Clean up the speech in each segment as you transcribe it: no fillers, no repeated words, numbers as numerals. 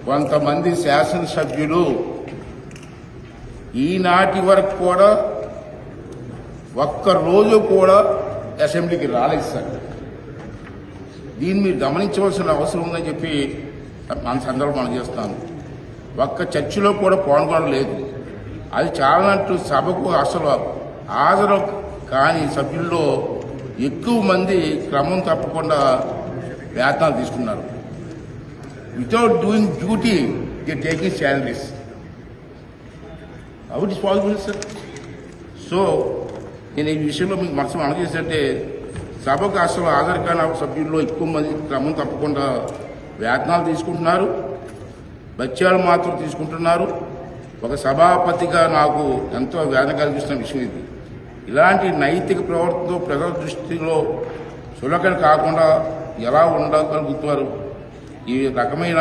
కొంతమంది శాసనసభ్యులు ఈనాటి వరకు కూడా ఒక్కరోజు కూడా అసెంబ్లీకి రాలేదు సార్. దీన్ని మీరు గమనించవలసిన అవసరం ఉందని చెప్పి మన సందర్భం మనం చేస్తాను. ఒక్క చర్చలో కూడా పాల్గొనలేదు. అది చాలానంటూ సభకు అసలు హాజరు కాని సభ్యుల్లో ఎక్కువ మంది క్రమం తప్పకుండా వేతనాలు తీసుకున్నారు. Without doing duty they taking salaries. How it is possible sir? So నేను ఈ విషయంలో మీకు మనసు అందజేసంటే సభకు అసలు హాజరు కాని సభ్యుల్లో ఎక్కువ మంది క్రమం తప్పకుండా వేతనాలు తీసుకుంటున్నారు, బత్యాలు మాత్రం తీసుకుంటున్నారు. ఒక సభాపతిగా నాకు ఎంతో వేదన కలిగిస్తున్న విషయం ఇది. ఇలాంటి నైతిక ప్రవర్తనతో ప్రజల దృష్టిలో చులకన కాకుండా ఎలా ఉండగలుగుతున్నారు? ఈ రకమైన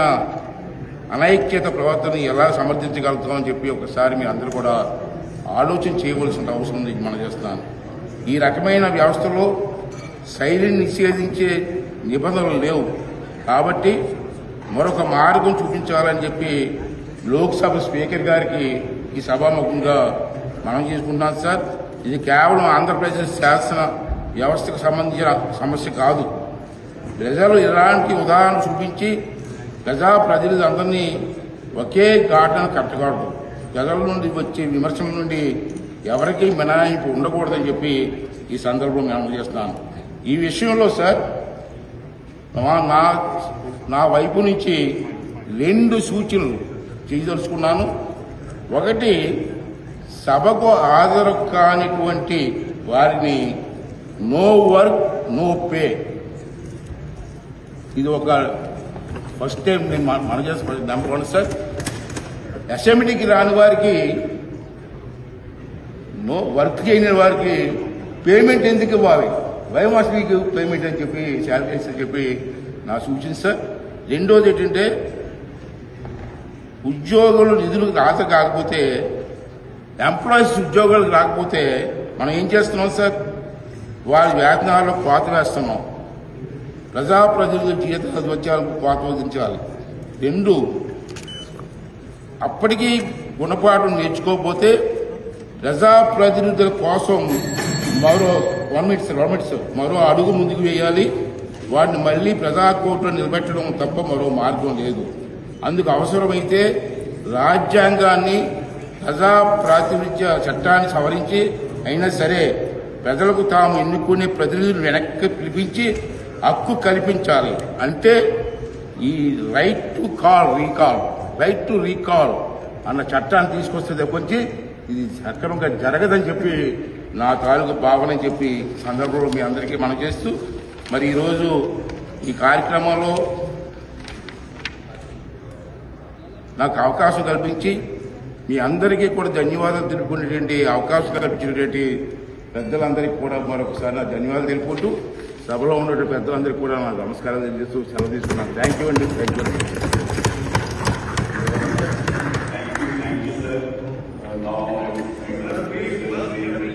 అనైక్యత ప్రవర్తన ఎలా సమర్థించగలుగుతామని చెప్పి ఒకసారి మీరు అందరూ కూడా ఆలోచన చేయవలసిన అవసరం ఉంది. మనం చేస్తున్నాను. ఈ రకమైన వ్యవస్థలో శైలిని నిషేధించే నిబంధనలు లేవు కాబట్టి మరొక మార్గం చూపించాలని చెప్పి లోక్సభ స్పీకర్ గారికి ఈ సభాముఖంగా మనం చేసుకుంటున్నాం సార్. ఇది కేవలం ఆంధ్రప్రదేశ్ శాసన వ్యవస్థకు సంబంధించిన సమస్య కాదు. ప్రజలు ఇలాంటి ఉదాహరణ చూపించి ప్రజాప్రతినిధులందరినీ ఒకే ఘాటను కట్టకూడదు. ప్రజల నుండి వచ్చే విమర్శల నుండి ఎవరికీ మినహాయింపు ఉండకూడదని చెప్పి ఈ సందర్భంగా నేను చేస్తున్నాను. ఈ విషయంలో సార్ నా వైపు నుంచి 2 సూచనలు చేయదలుచుకున్నాను. ఒకటి, సభకు హాజరు కానిటువంటి వారిని నో వర్క్ నో పే. ఇది ఒక ఫస్ట్ టైం నేను మన చేసి నమ్మకం సార్. అసెంబ్లీకి రాని వారికి, నో వర్క్ చేయని వారికి పేమెంట్ ఎందుకు ఇవ్వాలి? వై మస్ట్ మీకు పేమెంట్ అని చెప్పి శాలరీస్ అని చెప్పి నా సూచన సార్. రెండోది ఏంటంటే, ఉద్యోగులు నిధులు రాత కాకపోతే, ఎంప్లాయీస్ ఉద్యోగాలకు రాకపోతే మనం ఏం చేస్తున్నాం సార్? వారి వేతనాల్లో కోత వేస్తున్నాం. ప్రజాప్రతినిధుల జీతాల వచ్చాలకు కోత విధించాలి. 2, అప్పటికీ గుణపాఠం నేర్చుకోకపోతే ప్రజాప్రతినిధుల కోసం మరో 1 minute మరో అడుగు ముందుకు వేయాలి. వాటిని మళ్లీ ప్రజా కోర్టులో నిలబెట్టడం తప్ప మరో మార్గం లేదు. అందుకు అవసరమైతే రాజ్యాంగాన్ని, ప్రజా ప్రాతినిధ్య చట్టాన్ని సవరించి అయినా సరే ప్రజలకు తాము ఎన్నుకునే ప్రతినిధులు వెనక్కి పిలిపించి హక్కు కల్పించాలి. అంటే ఈ రైట్ టు రీకాల్ అన్న చట్టాన్ని తీసుకొస్తే తప్పించి ఇది సక్రమంగా జరగదని చెప్పి నా తాలూకు భావన చెప్పి సందర్భంలో మీ అందరికీ మనం చేస్తూ, మరి ఈరోజు ఈ కార్యక్రమంలో నాకు అవకాశం కల్పించి మీ అందరికీ కూడా ధన్యవాదాలు తెలుపుకునేటువంటి అవకాశం కల్పించినటువంటి పెద్దలందరికీ కూడా మరొకసారి నా ధన్యవాదాలు తెలుపుకుంటూ, సభలో ఉన్నటువంటి పెద్దలందరికీ కూడా నా నమస్కారాలు తెలియజేస్తూ సెలవు తీసుకున్నాను. థ్యాంక్ యూ అండి. Thank you.